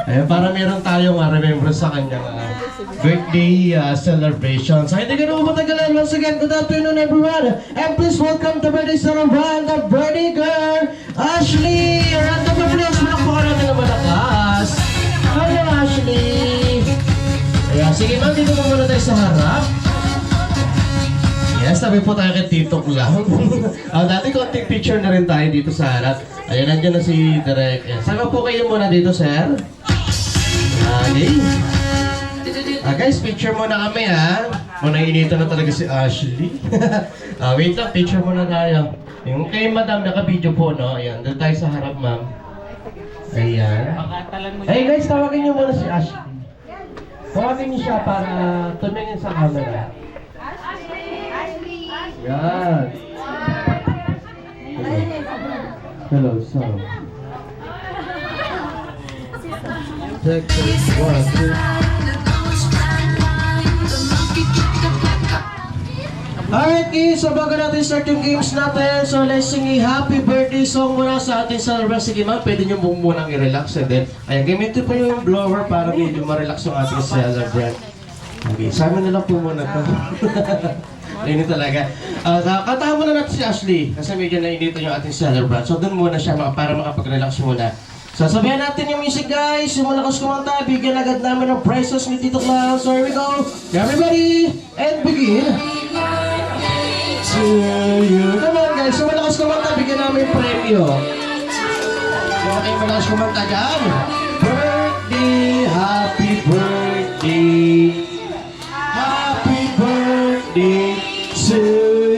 Ayun, para meron tayong remembrance sa kanyang birthday celebration. So, hindi ko na matagalan. Once again, good afternoon everyone. And please welcome the birthday celebrant, the birthday girl, Ashley! Round of applause. Malakpakan natin na malakas. Hello, Ashley! Ayan, sige ma'am, dito mo muna tayo sa harap. Yes, tabi po tayo kay Tito Clown. Dati konting picture na rin tayo dito sa harap. Ayan, nandiyan na si Direk. Sama po kayo muna dito, sir. Okay. Guys, picture muna kami, ha. Muna inito na talaga si Ashley. Wait lang, picture muna tayo. Yung kay madam, naka-video po, no? Ayan, doon tayo sa harap, ma'am. Ayan. Hey guys, tawagin niyo muna si Ashley. Tawagin niyo siya para tumingin sa camera. Yan. Hello, so. Check, check, 1, 2. Alright kids, so bago natin start yung games natin, so let's sing a happy birthday song muna sa ating celebrant. Sige ma'am, pwede nyo munang i-relax and then, ayan, gamitin po yung blower para medyo ma-relax yung ating celebrant. Okay, sa amin na lang po muna to. Init talaga. Kantahan muna natin si Ashley kasi medyo nainito yung ating celebrant. So doon muna siya para makapag-relax muna. So sabihan natin yung music guys. Yung malakas kumanta, bigyan agad namin ng prizes ni Tito Clown. So here we go. Everybody, and begin. So you. Come on guys, yung malakas kumanta, bigyan namin yung premyo. Kaya kayo malakas kumanta dyan. Birthday, happy birthday. Happy birthday to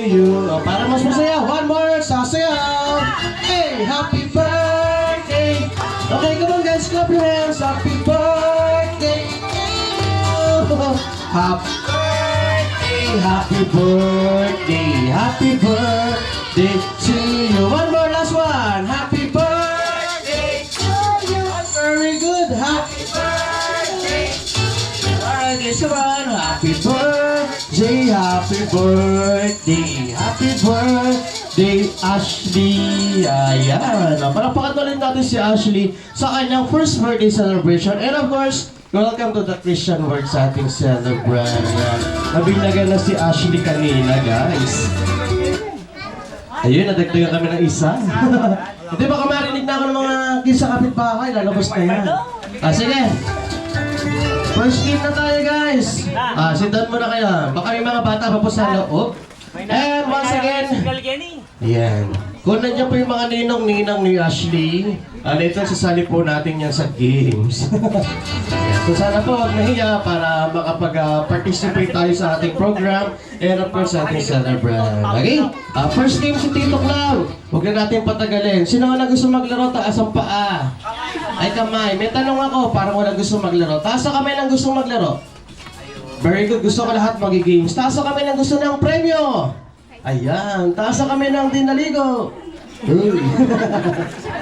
you. Para mas masaya, one more, sasayaw. Hey, happy birthday. Okay, come on guys, clap your hands. Happy birthday. Happy birthday, happy birthday, happy birthday to you. One more, last one. Happy birthday to you. Very good. Happy birthday. Alright, guys, come on. Happy birthday, happy birthday, happy birthday, Ashley. Ayan. Palakpakan ulit natin si Ashley sa kanyang first birthday celebration. And of course, welcome to the Christian Word sa ating celebrant. Nabignagan na si Ashley kanina, guys. Ayun, nadagdagan kami ng isa. Hindi baka marinig na ako ng mga kids sa kapitbahay. Lalabas na yan. Sige. First game na tayo, guys. Sit down muna kayo. Baka may mga bata pa po sa loob. And once again, yan. Kung nandiyan po yung mga ninong-ninang ni Ashley, ito sasali po natin yan sa games. So sana po huwag nahiya para makapag-participate tayo sa ating program and of course sa ating celebrant. Okay? First game si Tito Clown. Huwag na natin patagalin. Sino nga na gusto maglaro? Taas ang paa. Ay kamay. May tanong ako, parang wala gusto maglaro. Taas ang kamay ng gusto maglaro. Very good. Gusto ko lahat mag-games. Taas ang kamay ng gusto ng premyo. Ayan. Taas ang kamay ng dinaligo.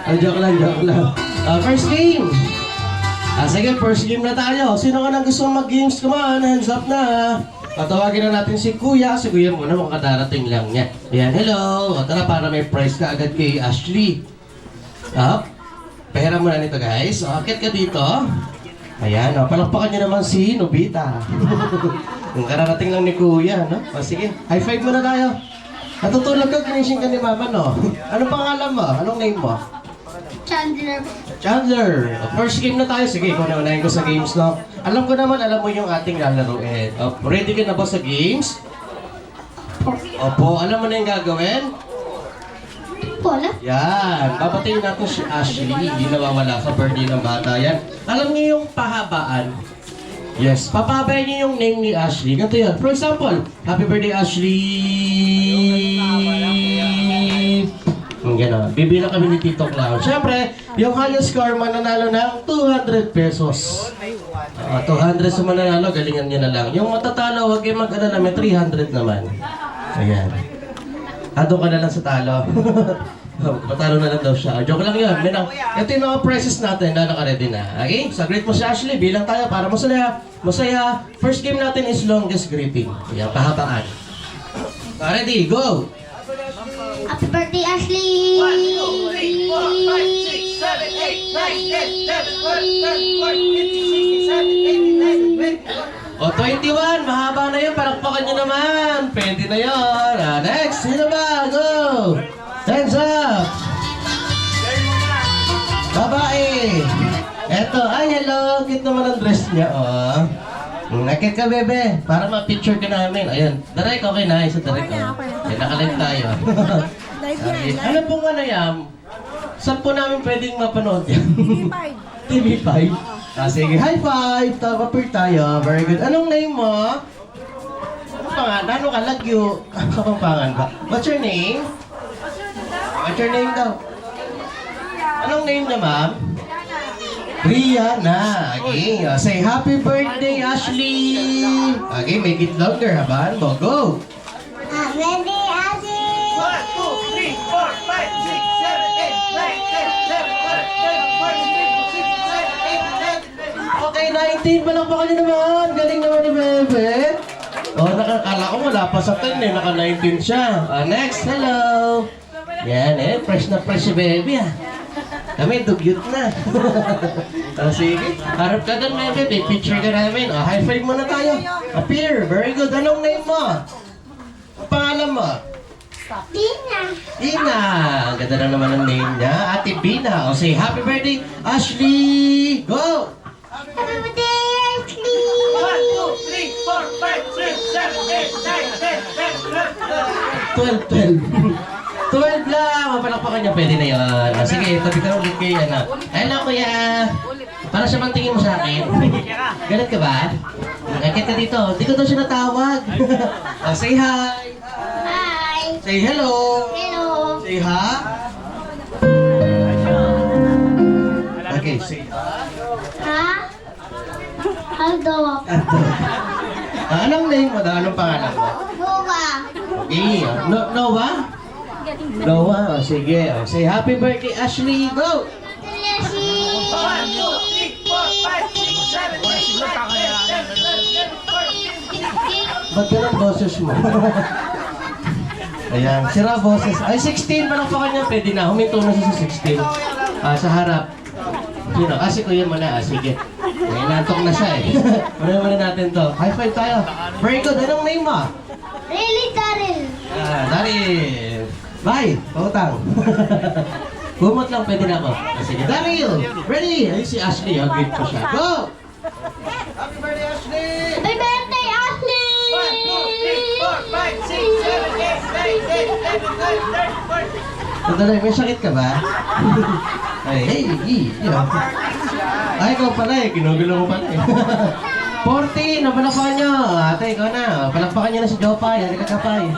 Ay, joke lang, joke lang. First game. Sige, first game na tayo. Sino ka nang gusto mag-games? Come on, hands up na. Tatawagin na natin si Kuya. Si Kuya muna, mukhang kadarating lang niya. Ayan, hello. Tara, para may prize ka agad kay Ashley. Pera muna nito, guys. Akit ka dito. Ayan, palakpakan niyo naman si Nobita. Yung kararating lang ni Kuya, no? Sige, high five muna tayo. Natutulog ka, finishing ka ni Mama, no? Anong pangalan mo? Anong name mo? Chandler. Chandler. First game na tayo. Sige, kung naunahin ko sa games, no? Alam ko naman, alam mo yung ating lalaroin. Ready ka na ba sa games? Opo, alam mo na yung gagawin? Wala. Yan. Babatiin natin si Ashley. Hindi nawawala sa birthday ng bata. Yan. Alam niyo yung pahabaan? Yes. Papahabayan niyo yung name ni Ashley. Ganito yan. For example, happy birthday, Ashley. Gano'n. Bibilang kami ni Tito Clown. Siyempre, yung highest score mananalo ng 200 pesos. 200 sa mananalo, galingan niya na lang. Yung matatalo, huwag kayo mag-alala, may 300 naman. Ayan. Doon ka na lang sa talo. Matalo na lang daw siya. Joke lang yun. Ito yung mga prizes natin na naka-ready na. Okay? So, greet mo si Ashley. Bilang tayo para masaya. Masaya. First game natin is longest greeting. Ayan, pahabaan. Ready? Go! Happy birthday, Ashley! 1, 2, 3, 4, 5, 6, 7, 8, 9, 10, 11, 12, 13, 14, 21, mahaba na yun. Palakpakan nyo naman. Pwede na yun. Next, sino ba? Go! Hands up! Babae! Eto, ay hello. Cute naman ang dress niya, oh. Nakit ka, bebe. Para ma-picture ka namin. Ayun. Direct, okay na. Isa direct, oh. Okay, nakalive tayo. Okay. Ano pong ano yan? Saan po namin pwedeng mapanood yan? TV5. Sige, high five! Tapapir tayo. Very good. Anong name mo? Ano pangalan? Ano ka? Lagyo? Sa pampangan ba? What's your name? What's your name daw? Anong name niya, ma'am? Rihanna. Okay. Say happy birthday, Ashley! Okay, make it louder, habaan mo. Go! Happy Ashley! 1, 2, 3, 4, 5, 6, 7, 8, 9, 10, 11, 12, 13, 14, 15, 16, 17, 18, 19. Okay, 19 pa lang pa kayo naman. Galing naman ni Bebe. Oh, nakakala ko wala pa sa 10 eh. Naka-19 siya. Next, hello. Yan eh, fresh na fresh si Bebe ah. Kami, dugyot na. Sige, harap ka doon, Bebe. Picture ka namin. High five muna tayo. Appear, very good. Anong name mo? Ang pangalan mo? Tina! Tina! Ang ganda na naman ang name niya. Ate Bina. O say happy birthday, Ashley! Go! Happy birthday, Ashley! 1, 2, 3, 4, 5, 6, 7, 8, 9, 10, 11, 12. 12 lang! Mapalakpakan niya, pwede na yun. Sige, tabi ka ulit kay ano. Hello, kuya! Para siya mang tingin mo sa akin. Galit ka ba? Nagkit ka dito. Di ko daw siya natawag. Say hi! Hi! Say hello! Hello! Say ha! Okay, say Ha? Aldo! Anong name mo daw? Anong pangalan mo? Buka! Okay, Noah? Noah, sige. Say happy birthday, Ashley. Go! Ashley! 1, 2, 3, 4, 5, 6, 7, 8, 9, 10, 11, 12, 13, 14, 15, 16. Ba't ganun boses mo? Ayan, sira boses. Ay, 16 pa lang pa kanya. Pwede na. Huminto na siya sa 16. Sa harap. Sino? Si Kuya mo na. Sige. Ay, nantok na siya eh. Muna natin to. High five tayo. Very good. Anong name mo? Really, Daryl! Daryl. Bye. Pautang. Kumot lang. Pwede na ako. Sige. Daryl. Ready? Ay, si Ashley. Great po siya. Go! Happy birthday, Ashley! Happy birthday, Ashley! 1, 2, 3, 4, 5, 6, 7, 8, 9, 10, 11, 12, 13, 14. Sandali, may sakit ka ba? Ay, ay, ikaw pala eh. Ginugulo mo pala eh. 14, napalakpakan nyo. Ate, ikaw na. Palakpakan nyo na si Jopay. Halika ka, Pay.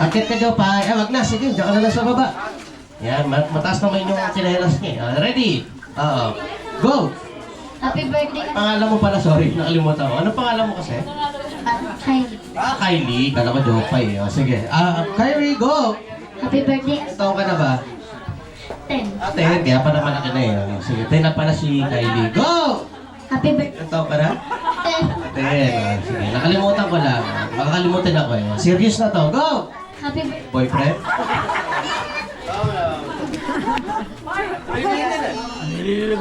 Akit ka, Jopay. Wag na. Sige, diyan ka na lang sa baba. Yan, mataas naman yung kinelas niya. Ready? Go! Happy birthday, Pangalan mo pala, sorry. Nakalimutan ko. Ano pangalan mo kasi? Kylie. Kylie. Kala ko Jopay. Sige. Kylie, go! Happy birthday, Ilang taon ka na ba? 10. Ate, kaya pa naman malaki na eh. Sige, 10 na pala si Kylie. Go! Happy birthday, Ilang taon ka na? 10. Ate, sige. Nakalimutan ko lang. Makakalimutan ako eh. Serious na to. Go! Happy birthday. Boyfriend?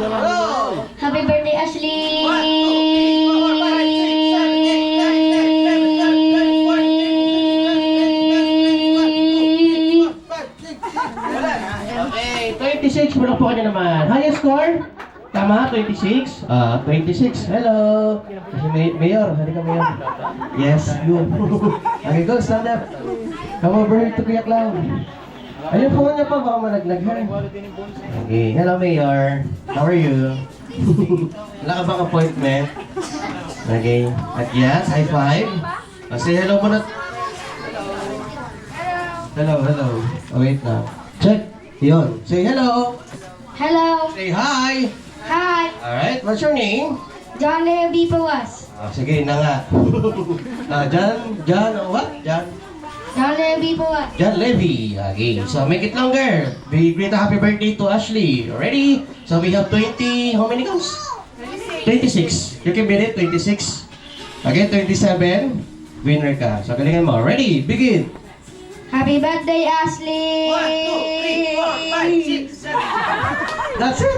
Go! Happy birthday, Ashley! 1, 2, 3, 4, 5, 6, 7, 8, 9, 10, 11, 12, 13, 14, 15, 16. Okay, 26. Wala po niya naman. Highest score? Tama, 26. 26. Hello. Si Mayor. Halika, Mayor. Yes, you. Okay, go. Stand up. Come over here to Kuya Clown. Ayun po niya pa. Baka malaglag. Okay. Hello, Mayor. How are you? Wala ka bang appointment? Okay. At yes, high five. Say hello muna. Hello, hello. Oh, wait na. Check. Yun. Say hello. Hello! Say hi. Hi! Alright, what's your name? John Leo Pawas. Sige na nga. John, what? John Leo Pawas. John Levy. Okay, so make it longer. We greet a happy birthday to Ashley. Ready? So we have 20, how many counts? 26. You can beat it, 26. Okay, 27. Winner ka. So galingan mo. Ready? Begin. Happy birthday, Ashley! 1, 2, 3, 4, 5, 6, 7. That's it.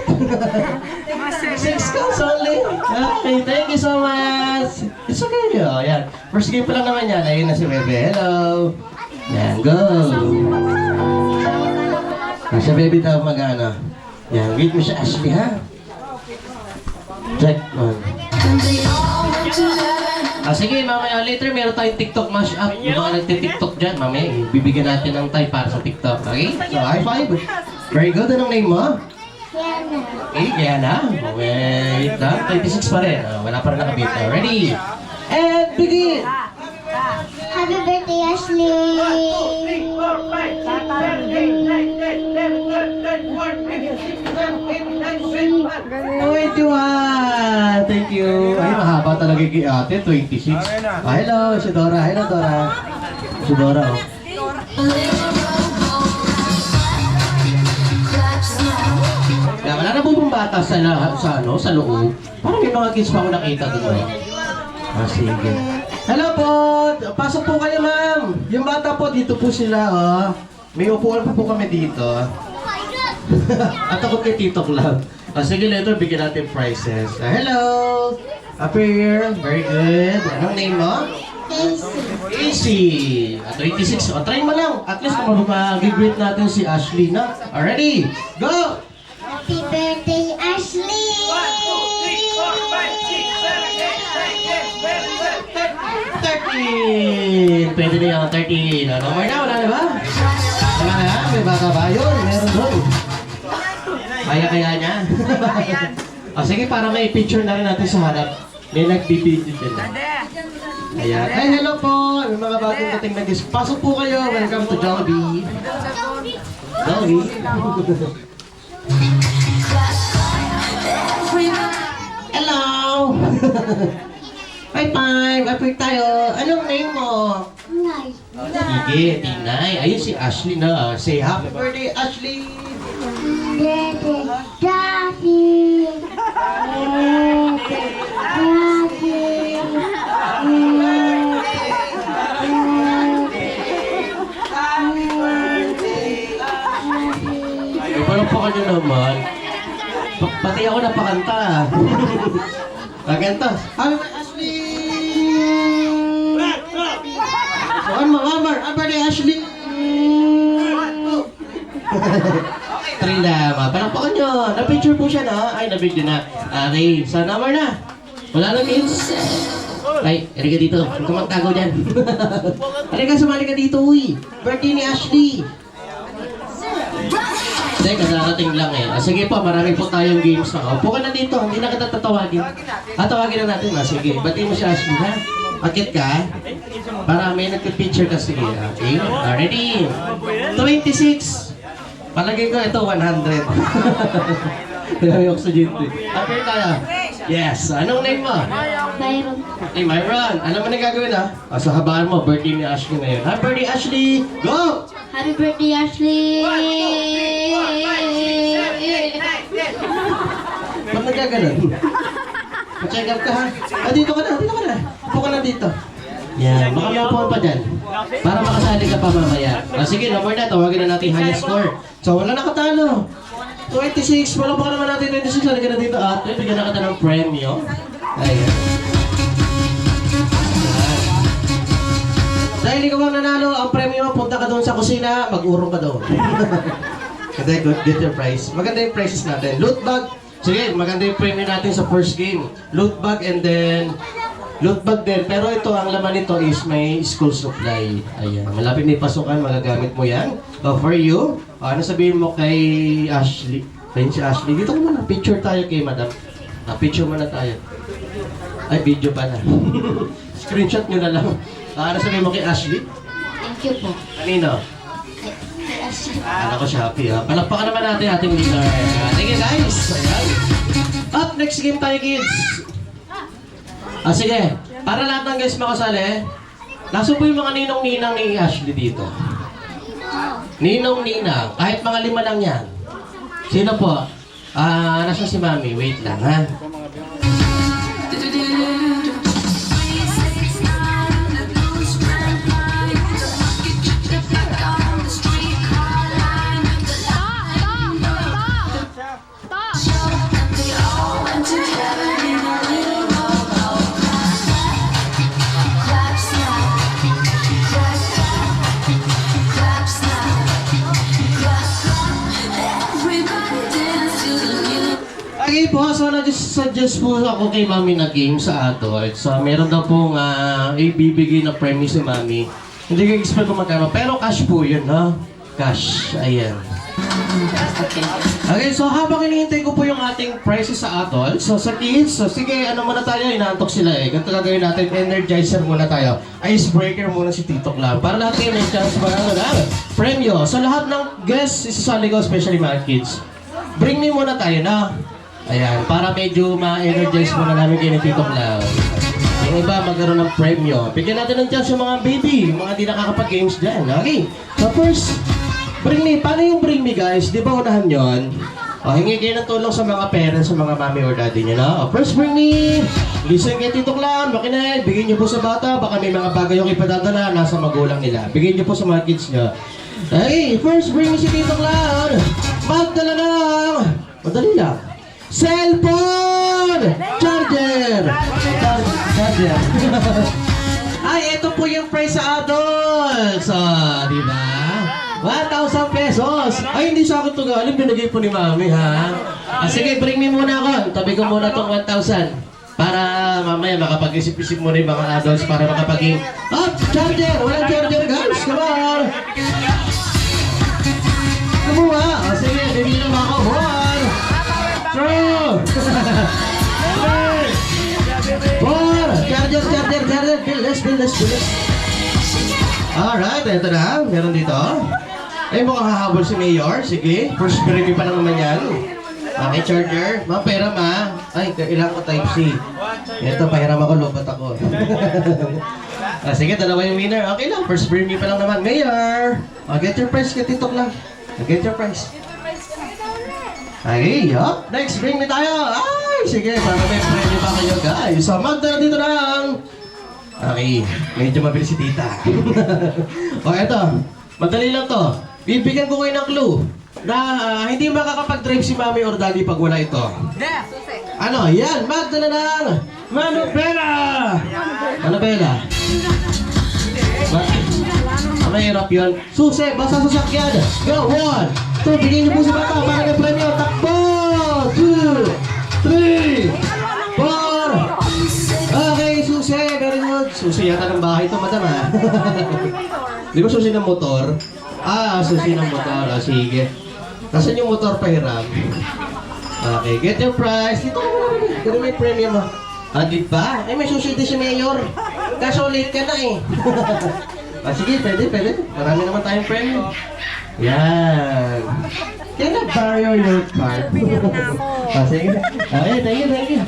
6 counts only. Okay, thank you so much. Yes! It's okay. Oh, yan. First game pa lang naman yan. Ayun na si Bebe. Hello! Yan, go! Siya Bebe daw mag-ano. Yan, wait mo siya Ashley, ha? Check on. Sige, mamaya later meron tayong TikTok mashup. Yung mga nagtitiktok dyan, mamaya bibigyan natin ng time para sa TikTok. Okay? So, high five. Very good. Anong name mo? Okay, kaya na. Wait lang. 26 pa rin. Wala pa rin nakabit. Ready? And begin! Happy birthday, Ashley! 21! Thank you! Ay, mahaba talaga kay ate. 26. Hello, si Dora. Hello, Dora. Si Dora, oh. Kaya wala na po pong bata sa loob. Parang may mga kids pa ako nakita doon. Sige. Hello po! Pasok po kayo, ma'am. Yung bata po, dito po sila, oh. May upuan pa po kami dito. At ako kay Tito Club. Sige, later, bigyan natin prizes. Hello! Up here. Very good. Anong name mo? Casey. 26. Try mo lang. At least mag-greet natin si Ashley na. Already? Go! Happy birthday, Ashley! 13! Pwede na yung 13. Ano more na? Wala na ba? Wala na? May baka ba? Yun, meron doon. Kaya niya? Sige, para may picture na rin natin sa harap. May nagbibideo din. Ayan. Ay, hello po! May mga bagong dating na guest. Pasok po kayo. Welcome to Jollibee. Jollibee. Hello! High five! Apit tayo. Anong name mo? Sige, Tinay. Ayun si Ashley na. Say happy birthday, Ashley! Daddy! Parang pa kanya naman. Pati ako napakanta. Kaganta. Happy birthday, Ashley! One more. Happy birthday, Ashley! 3 na. Palakpakan nyo. Na-picture po siya, no? Ay, na-video na. Okay. So, number na. Wala na, kids. Ay, halika dito. Huwag ka magtago dyan. Halika, sumali ka dito, uy. Birthday ni Ashley. Teka, nakarating lang eh. Sige po, marami po tayong games na. Upo ka na dito, hindi na kita tatawagin. Tawagin na natin. Sige, batiin mo si Ashley, ha? Akit ka. Para may nagka-picture ka. Sige, okay. Ready? 26. Palagay ko ito, 100. Kaya may oxygen to. Appear tayo. Yes. Anong name mo? Byron. Hey, Myron. Alam mo na gagawin, ha? Sa habaan mo, birthday ni Ashley ngayon. Happy birthday, Ashley! Go! Happy birthday, Ashley! Ba't nagkaganon? Pa-check up ka, ha? Dito ka na. Upo ka na dito. Yan, baka maupuan pa dyan. Para makasali ka pa mamaya. Sige, number na. Tawagin na natin highest score. So, wala nakatalo. 26. Wala pa naman natin 26. Halika na dito, ate. Bigyan na kita ng premyo. Ayan. Dahil ikaw ang nanalo, ang premyo, punta ka doon sa kusina, mag-urong ka doon. Kasi get your prize. Maganda yung prizes natin. Loot bag. Sige, maganda yung premyo natin sa first game. Loot bag and then loot bag din. Pero ito, ang laman nito is may school supply. Ayan. Malapit na pasukan, magagamit mo yan. For you, ano sabihin mo kay Ashley? Ayun si Ashley. Dito ko muna. Picture tayo kay madam. Picture muna tayo. Ay, video pa na. Screenshot nyo na lang. Ano sabihin mo kay Ashley? Thank you po. Kanino? Alam ko siya happy, ha? Palakpakan naman natin ating leader. Thank you, guys. Ayan. Up, next game tayo, kids. Sige. Para lahat ng guys makasali, nasa po yung mga ninong-ninang ni Ashley dito. Ninong-ninang. Kahit mga 5 lang yan. Sino po? Nasa si Mami. Wait lang, ha? so nag-suggest po ako kay Mami na game sa adult. So, meron daw pong ibibigay na premise si Mami. Hindi ko expect kung magkano. Pero cash po yun, ha? Cash. Ayan. Okay, so habang hinihintay ko po yung ating prices sa adult, so sa kids, so sige, ano muna tayo, inaantok sila eh. Ganito gagawin natin, energizer muna tayo. Icebreaker muna si Tito Clam. Para lahat kayo may chance para premyo. So lahat ng guests, isasali ko, especially mga kids. Bring me muna tayo na. Ayan, para medyo ma-energize muna namin kayo ni Tito Clam. Yung iba, magkaroon ng premyo. Bigyan natin ng chance yung mga baby, yung mga di nakakapag-games dyan. Okay, so first, bring me. Paano yung bring me, guys? Di ba unahan yun? O, hingi kayo ng tulong sa mga parents, sa mga mommy or daddy nyo, no? O, first bring me. Listen kay Tito Clam, makinig. Bigyan nyo po sa bata. Baka may mga bagay yung ipadadala, nasa magulang nila. Bigyan nyo po sa mga kids nyo. Hey, first bring me si Tito Clam. Magdala ng... Madali lang. Cellphone! Charger! Charger. Ay, ito po yung price sa adults. O, di ba? 1,000 pesos. Ay, hindi sa akin ito galing. Binigay po ni Mami, ha? Sige, bring me muna ako. Tabi ko muna itong 1,000. Para mamaya makapag-isip-isip muna yung mga adults para makapag-game. Oh, charger! Walang charger, guys. Come on! Kumuha. O, sige, bibili naman ako. 1, 2, 3, 4. Charger, charger, charger. Bilis. Alright, ito na. Meron dito. Ay, mukhang hahabol si Mayor. Sige, first review pa lang naman yan. Okay, charger. Ma, pera ma. Ay, ilang ko type C. Ito, pahiram ako, lobat ako. Sige, dalawa yung winner. Okay lang, first review pa lang naman. Mayor! Get your prize, Tito Clam. Get your prize. Okay, yup. Next, bring me tayo. Ay, sige, para may preview pa kayo, guys. So, magdala dito lang. Okay, medyo mabilis si tita. O, eto. Madali lang to. Bibigyan ko kayo ng clue na hindi makakapag-drive si mami or daddy pag wala ito. Ano? Yan, magdala ng manubela! Manubela. Mahirap yun. Susi, basta sasakyan. Go, 1, 2, bigyan niyo po sa bata para may premyo. Takbo! 2, 3, 4. Okay, susi, very good. Susi yata ng bahay ito, madam, ha? Di ba susi ng motor? Susi ng motor. Sige. Nasaan yung motor pahiram? Okay, get your prize. Dito ka naman. Dito may premium, ha? Di ba? Ay, may susi din si Mayor. Kaso late ka na, eh. Sige, pwede. Marami naman tayong premium. Yan. Can I borrow your card? Sige. Okay, thank you.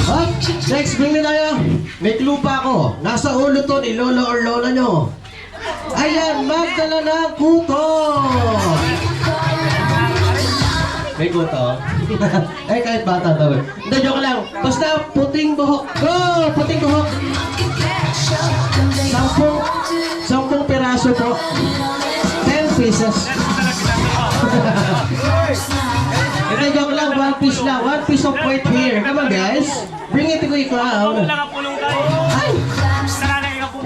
Up, next, bring me tayo. May clue pa ako. Nasa ulo to ni lolo or lola nyo. Ayan, magdala ng kuto. May kuto? Eh, kahit bata daw. Hindi, joke lang. Basta puting buhok. Go! Puting buhok. 10 piraso po. 10 pieces. Hindi, joke lang. 1 piece lang. 1 piece of white hair. Come on, guys. Bring it to the crowd. Ay!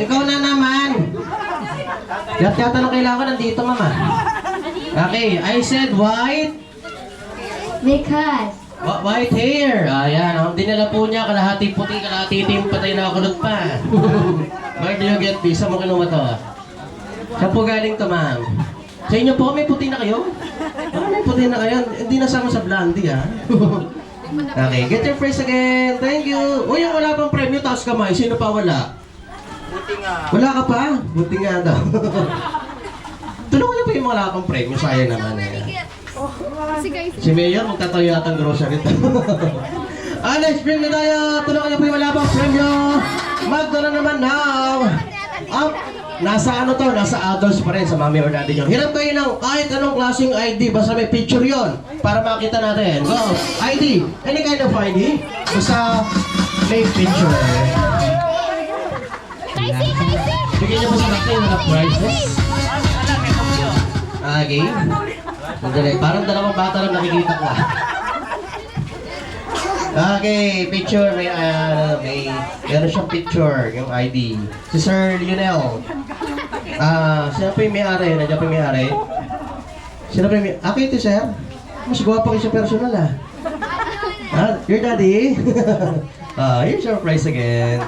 Ikaw na naman. Yat-yata nung kailangan ko nandito, mama. Okay, I said white. Because. White hair. Ayan, ang dinala po niya, kalahati puti, kalahati itim, patay na kulot pa. Where do you get this? Saan mo kinuha to? Saan po galing to, ma'am? Sa inyo po, may puti na kayo? May puti na kayo. Hindi nasama sa blondie, ha? Okay, get your prize again. Thank you. Uy, yung wala pang premyo, taas kamay. Sino pa wala? Buti nga. Wala ka pa? Buti nga daw. Tulungan niyo pa yung mga wala pang premyo. Sayang naman, eh. Si Mayor, magtatayo yata ang grocery ito. Next, bring na tayo. Tulungan niyo po yung wala pang premyo. Magdala naman now. Nasa ano to? Nasa adults pa rin sa mami or daddy nyo. Hirap kayo ng kahit anong klaseng ID. Basta may picture yon para makita natin. Go! ID. Any kind of ID. Basta may picture. Bigyan niyo po sa natin ng prizes. Okay. Madali. Parang dalawang bata lang nakikita ko. Okay, picture. Meron siyang picture, yung ID. Si Sir Lionel. Sino pa yung may-ari? Nandiyan pa yung may-ari? Sino pa yung may-ari? Ito, sir. Mas gwapo kayo sa personal, Your daddy? Here's your prize again.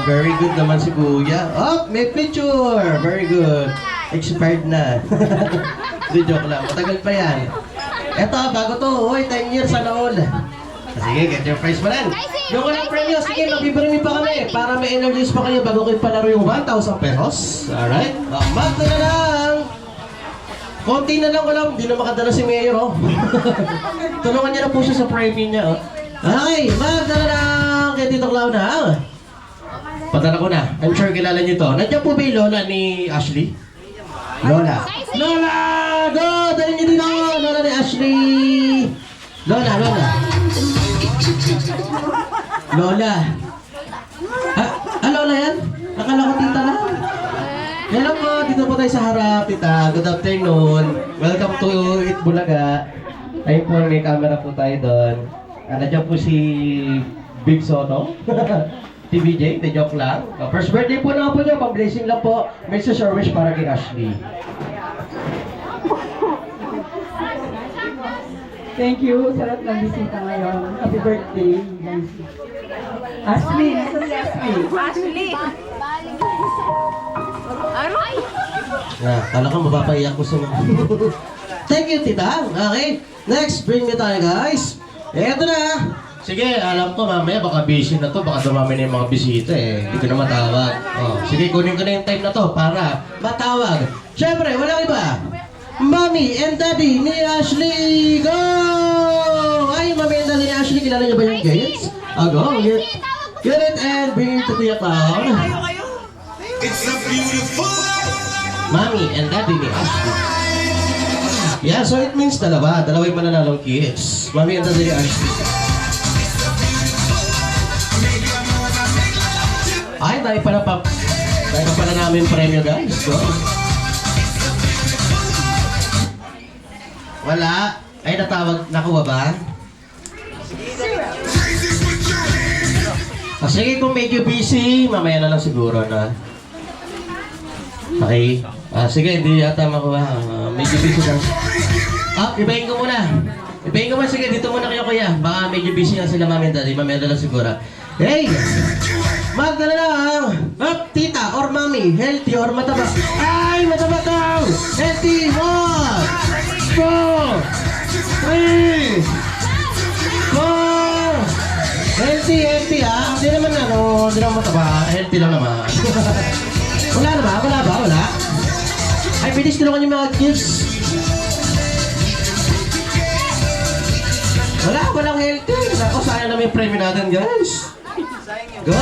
Very good naman si Kuya. Oh, may picture. Very good. Expired na. Hindi, joke lang. Matagal pa yan. Eto, bago to. Hoy, 10 years sana all. Sige, get your prize pa rin. Yung walang premyo, sige, magbibremi pa kami para may energies pa kayo bago kayo palaro yung 1,000 pesos. Alright? Mag na lang. Konti na lang ko lang. Hindi na makadala si Mayor, oh. Tulungan niya na po siya sa premyo niya, oh. Okay, mag na lang. Kaya Tito Clown na. Padala ko na. I'm sure kilala niyo to. Nandiyan po ba yung lola ni Ashley? Lola. Lola! Go! Dali niyo dito! Lola ni Ashley! Lola, Lola. Lola. Lola yan? Akala ko tita lang. Hello po, dito po tayo sa harap, tita. Good afternoon. Welcome to Eat Bulaga. Ayun po, may camera po tayo doon. Nandiyan po si Big Soto. TVJ, the joke lang. First birthday po na po niya, pang-blessing lang po. Message or wish para kay Ashley. Thank you sa lahat ng bisita ngayon. Happy birthday, Nancy. Ashley, nasa si Ashley? Ashley! Aray! Kala ko mapapaiyak ko sa mga. Thank you, tita. Okay, next, bring me tayo, guys. Eto na. Sige, alam ko mamaya baka busy na to, baka dumami na yung mga bisita eh. Hindi ko na matawag. Oh, sige, kunin ko na yung time na to para matawag. Siyempre, walang iba. Mommy and Daddy ni Ashley, go! Ay, Mommy and Daddy ni Ashley, kilala niyo ba yung kids? Go, get it and bring it to Kuya Clown. It's a beautiful Mommy and Daddy ni Ashley. Yeah, so it means dalawa yung mananalong kids. Mommy and Daddy ni Ashley. Ay, tayo pala namin premyo, guys. Go. Wala. Ay, natawag. Nakuha ba? Sige, kung medyo busy, mamaya na lang siguro na. Okay. Sige, hindi yata makuha. Medyo busy lang. Ibahin ko muna. Sige, dito muna kayo, kuya. Baka medyo busy nga sila, mami and daddy. Mamaya na lang siguro. Hey! Magdala lang! Tita or mami, healthy or mataba? Ay, mataba daw! Healthy! 1, 2, 3, 4! Healthy ha? Hindi naman hindi naman mataba. Healthy lang naman. Wala ba? Ay, bilis tulungan yung mga kids. Walang healthy. Ako, sayang naman yung premyo natin, guys. Go!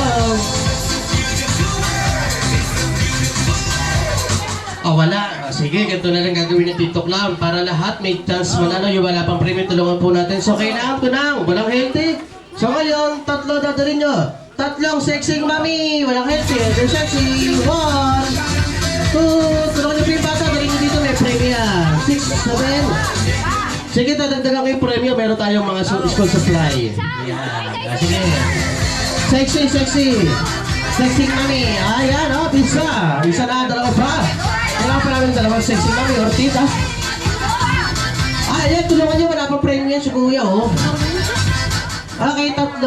Wala. Sige, ganito na lang gagawin ng Tito Clown para lahat may chance manalo. Yung wala pang premyo, tulungan po natin. So, kailangan ko nang walang healthy. So, ngayon, 3 dadalhin nyo. 3 sexy mami. Walang healthy. They're sexy. 1, 2. Tulungan nyo po yung bata. Dalhin nyo dito, may premyo. 6, 7. Sige, dadagdagan ko yung premyo. Meron tayong mga school supply. Yan. Sige. Sexy mami. Ayan, isa na, dalawa pa. Kailangan pa namin 2 sexy mami or tita. Ayan, tulungan nyo. Wala pang premyo yan si kuya, Okay, 3.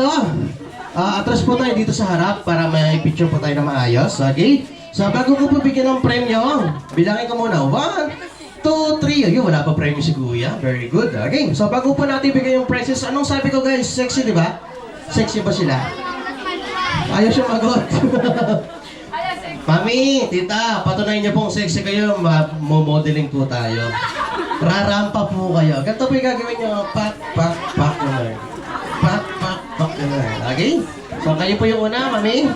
Atras po tayo dito sa harap para may picture po tayo na maayos. Okay? So, bago ko po bigyan ng premyo, bilangin ko muna. 1, 2, 3. Ayun, wala pa premyo si kuya. Very good. Okay. So, bago po natin bigyan yung prizes, anong sabi ko, guys? Sexy, di ba? Sexy ba sila? Ayaw siya magot. Mami, tita, patunayan niyo pong sexy kayo. Modeling po tayo. Rarampa po kayo. Ganito po yung gagawin niyo. Pak. Okay? So, kayo po yung una, mami.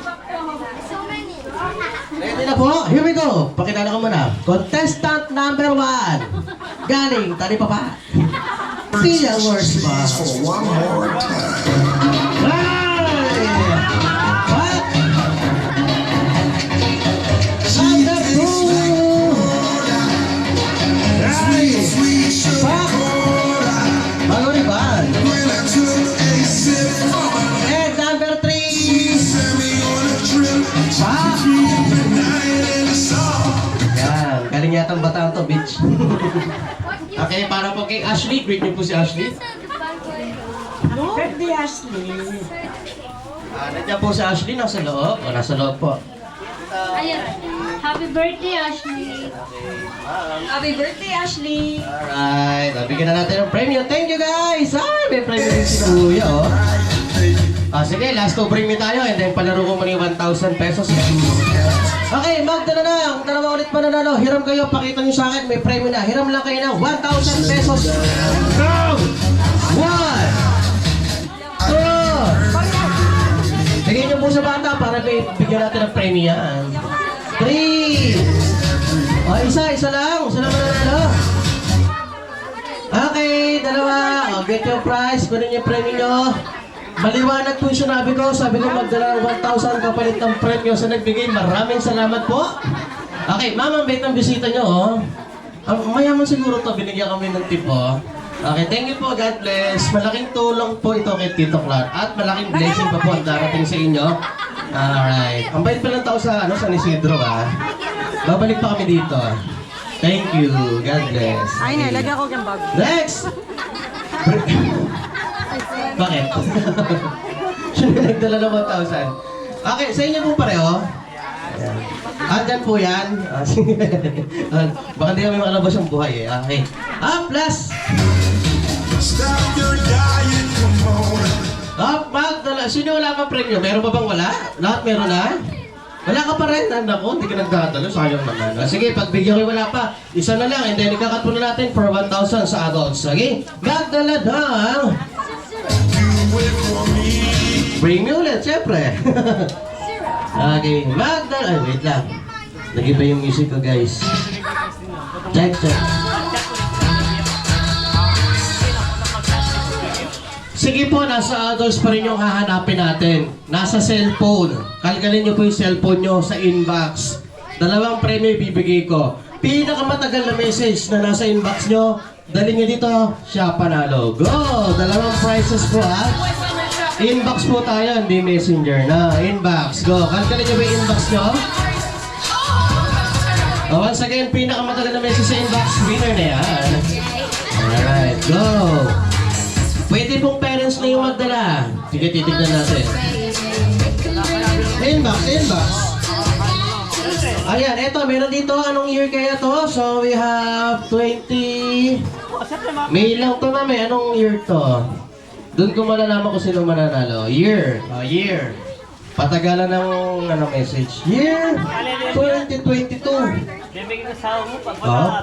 Ready na po? Here we go. Pakilala ko muna. Contestant number 1. Galing, tali pa pa. Pia Worst pa. one more time. What? Number 2. Pak. Bago ni Van. And number 3. Pak. Yan. Galing yatang bataan to, bitch. Okay, para po kay Ashley. Greet niyo po si Ashley. Birthday birthday, Ashley. Nandiyan po si Ashley, nasa loob. O, nasa loob po. Ayun. Happy birthday, Ashley. Happy birthday, Ashley. Alright, bigyan na natin ng premyo. Thank you guys! Ay, may premyo din si Kuya, oh. Sige, last to bring me tayo and then palaro ko muna yung 1,000 pesos. Okay, magdala na. Ang dalawa ulit mananalo. Hiram kayo, pakita nyo sa akin. May premyo na. Hiram lang kayo ng 1,000 pesos. Go! 1, 2. Tingin nyo po sa bata para bigyan natin ng premyo yan. 3. Isa lang. Isa lang mananalo. Okay, dalawa. Get your prize. Kunin yung premyo nyo. Maliwanag po yung sinabi ko. Sabi ko magdala ng 1,000 kapalit ng premyo sa nagbigay. Maraming salamat po. Okay, ma'am, ang bait ng bisita nyo, oh. Mayaman siguro to. Binigyan kami ng tip, oh. Okay, thank you po. God bless. Malaking tulong po ito kay Tito Clark. At malaking blessing pa po ang darating sa inyo. Alright. Ang bait pa ng tao sa San Isidro, ah. Babalik pa kami dito. Thank you. God bless. Ay, nalagyan ko kang bag. Next! Bakit? Siya na nagdala ng 1,000. Okay, sa inyo po pareho. Ayan. Dyan po yan. Sige. Baka di kami makalabas ang buhay eh. Okay. Plus! Stop your dying, come on. Magdala. Sino wala pa premyo? Meron pa bang wala? Lahat meron na? Wala ka pa rin. Ako, hindi ka nagdadalo. Sayang naman. Sige, pagbigyan ko wala pa. Isa na lang. And then, ikakat po na natin for 1,000 sa adults. Okay? Magdala na. Wait for me. Bring me ulit, syempre. Okay, magdala. Ay, wait lang. Nag-iba yung music ko, guys. Check. Sige po, nasa adults pa rin yung hahanapin natin. Nasa cellphone. Kalkalin nyo po yung cellphone nyo sa inbox. 2 premyo ibibigay ko. Pinakamatagal na message na nasa inbox nyo, dali nyo dito, siya panalo. Go! 2 prizes po, ha? Inbox po tayo, hindi messenger na. Inbox, go. Kalkalin nyo ba yung inbox nyo? Once again, pinakamatagal na message sa inbox, winner na yan. Alright, go! Pwede pong parents na yung magdala. Sige, titignan natin. Inbox. Ayan, eto, meron dito. Anong year kaya to? So, we have 20... May lang to, ma'am. Anong year to? Doon ko malalaman kung sino mananalo. Year. Year. Patagalan ng message. Year 2022.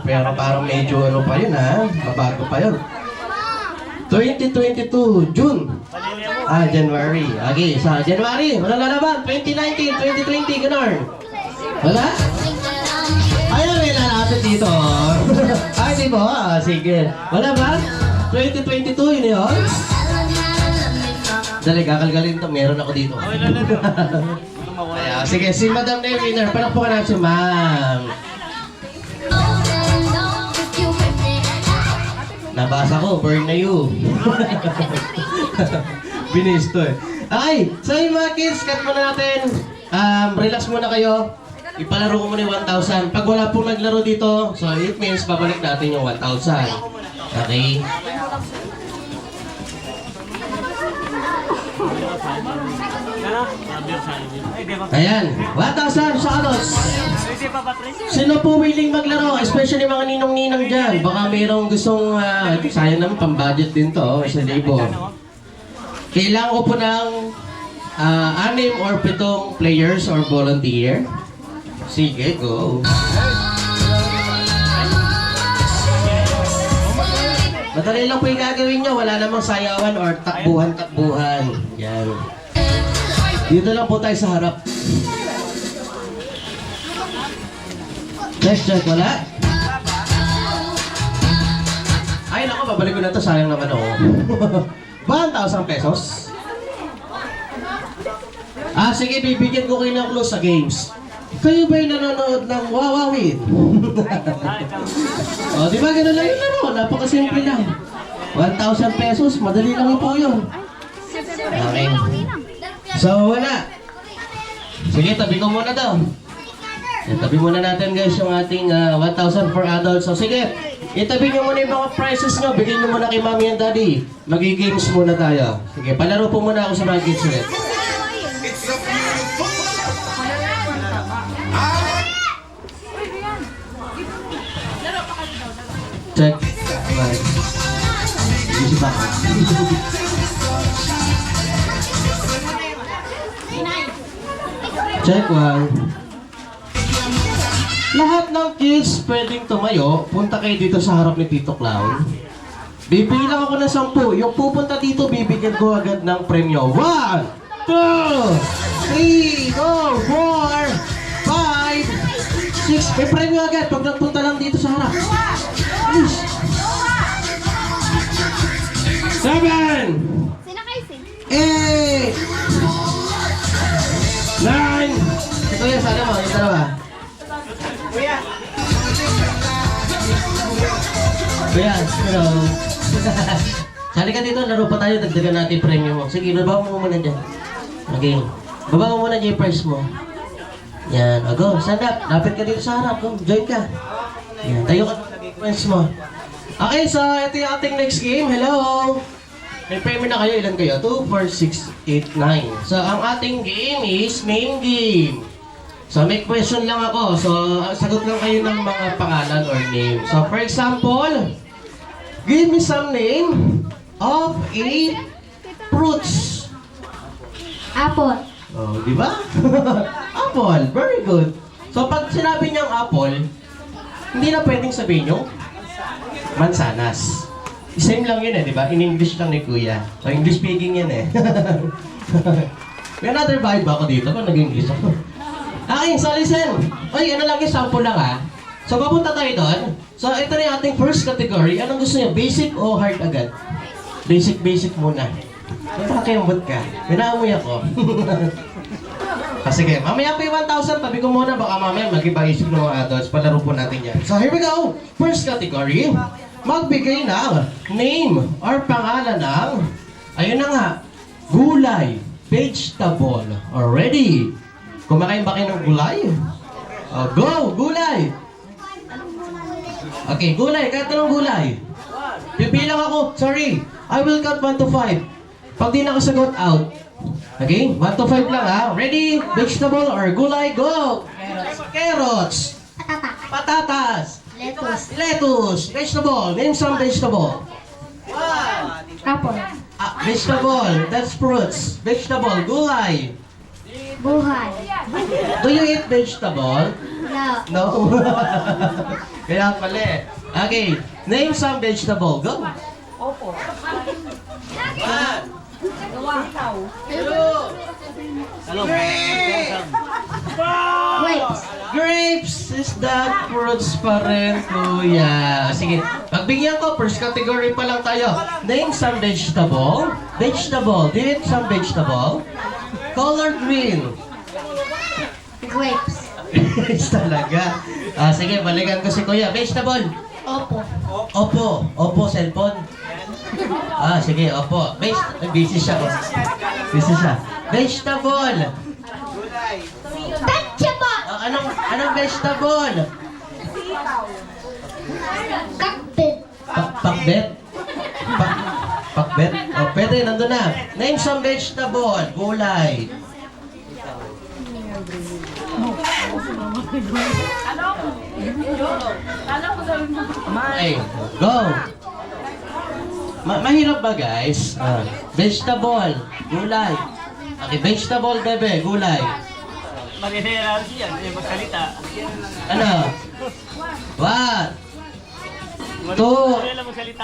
Pero parang medyo pa yun, ha? Mabago pa yun. 2022, June. January. Okay, sa January. Wala lalaban. 2019, 2020, ganun. Wala? Ayun, may lalapit dito. Di ba? Sige. Wala ba? 2022, yun yun? Dali, kakalgalin to. Meron ako dito. Kaya, sige, si Madam na yung winner. Palakpukan natin si Ma'am. Nabasa ko, burn na you. Binis to eh. Okay, so yung mga kids, cut muna natin. Relax muna kayo. Ipalaro ko muna yung 1,000. Pag wala pong naglaro dito, so it means babalik natin yung 1,000. Okay? Ayan, 1,000 sa adults. Sino po willing maglaro? Especially mga ninong-ninang dyan. Baka mayroong gustong, sayang naman, pang-budget din to, 1,000. Kailangan ko po ng 6 or 7 players or volunteer. Sige, go. Madali lang po yung gagawin nyo. Wala namang sayawan or takbuhan-takbuhan. Yan. Dito lang po tayo sa harap. Check, wala? Ay, naku, babalik ko na ito. Sayang naman ako. 1,000 pesos? Sige, bibigyan ko kayo ng clue sa games. Kayo ba'y nanonood ng Wawawin? Di ba ganun lang yung laro? Napakasimple lang. 1,000 pesos, madali lang po yun. Okay. So, wala. Sige, tabi ko muna daw. Tabi muna natin guys yung ating 1,000 for adults. So, sige. itabi nyo muna yung mga prizes nyo. Bigyan nyo muna kay mami and daddy. Magi-games muna tayo. Sige, palaro po muna ako sa mga kids ulit. It's a beautiful Check. Right. Isip ako. Check one. Lahat ng kids pwedeng tumayo. Punta kayo dito sa harap ni Tito Clown. Bibilang ako ng 10. Yung pupunta dito, bibigyan ko agad ng premyo. 1, 2, 3, 4, 5, 6. May premyo agad pag nagpunta lang dito sa harap. Please. 7, 8, 9. Ito yan, sana mo. Yung dalawa. Kuya. Kuya, hello. Sali ka dito, laro pa tayo, dagdagan natin yung premium mo. Sige, baba mo muna dyan. Okay. Baba mo muna dyan yung price mo. Yan, o go, stand up. Lapit ka dito sa harap, go, join ka. Yan, tayo ka ng friends mo. Okay, so ito yung ating next game. Hello! May premium na kayo, ilan kayo? 2, 4, 6, 8, 9. So, ang ating game is name game. So, may question lang ako. So, sagot lang kayo ng mga pangalan or name. So, for example, give me some name of a fruits. Apple. Oh, di ba? Apple, very good. So, pag sinabi niyang apple, hindi na pwedeng sabihin yung mansanas. Same lang yun eh, di ba? In English lang ni Kuya. So, English speaking yan eh. May another vibe ako dito kung nag-English ako. Okay, so listen. Oy, ano lang yung sample lang ha. So, papunta tayo doon. So, ito na yung ating first category. Anong gusto niyo? Basic o hard agad? Basic muna. Magpakayambot ka. Minaamoy ako. Sige, mamaya pa yung 1,000. Tabi ko muna. Baka mamaya mag-iba isip ng mga adults. Palaro po natin yan. So, here we go. First category. Magbigay ng name or pangalan ng, ayun na nga, gulay, vegetable. Already. Kumakain ba kayo ng gulay? Oh, go! Gulay! Okay, gulay. Kahit anong gulay. Pipilang ako. Sorry. I will count 1 to 5. Pag di nakasagot, out. Okay? 1 to 5 lang ha. Ready? Vegetable or gulay? Go! Carrots. Patatas. Lettuce. Vegetable. Name some vegetable. Apple. Vegetable. That's fruits. Vegetable. Gulay. Buhay. Do you eat vegetable? No. No. Kaya pala eh. Okay. Name some vegetable. Go. Opo. 1, 2, Grapes. Grapes is that fruits pa rin, kuya. Sige, pagbigyan ko, first category pa lang tayo. Name some vegetable. Vegetable. Do you eat some vegetable? Color green. Grapes. Grapes talaga. Sige, balikan ko si kuya. Vegetable. Opo. Opo, cellphone. Sige, opo. Busy siya. Busy siya. Vegetable. gulay. Vegetable. Anong vegetable? Kakbit. Pakbet? Pakbet? Oh, pwede, nandun na. Name some vegetable. Gulay. Okay, go. Mahirap ba guys? Vegetable. Gulay. Okay, vegetable, bebe. Gulay. Marinera siya, magsalita. Ano? What? 2. Magsalita.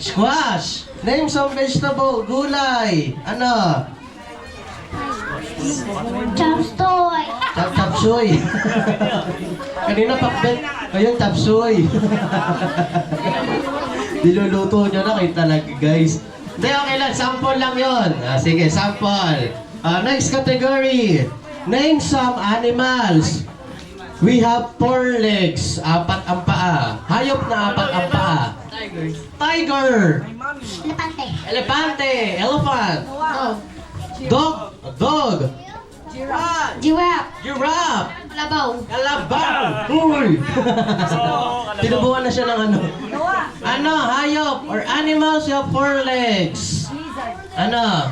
Squash. Name some vegetable. Gulay. Ano? Chopstoy. Chapsuy. Kanina pakbet. Ngayon chapsuy. Niluluto nyo na kayo talaga guys. Hindi, okay lang. Sample lang yun. Sige, sample. Next category. Name some animals. We have 4 legs. 4 ang paa. Hayop na 4 ang paa. Tiger. Elepante. Elepante. Elephant. Dog. Giraffe. Giraffe. Kalabaw. Kalabaw. Uy. Tinubuan na siya ng ano. Ano, hayop or animals have 4 legs? Ano?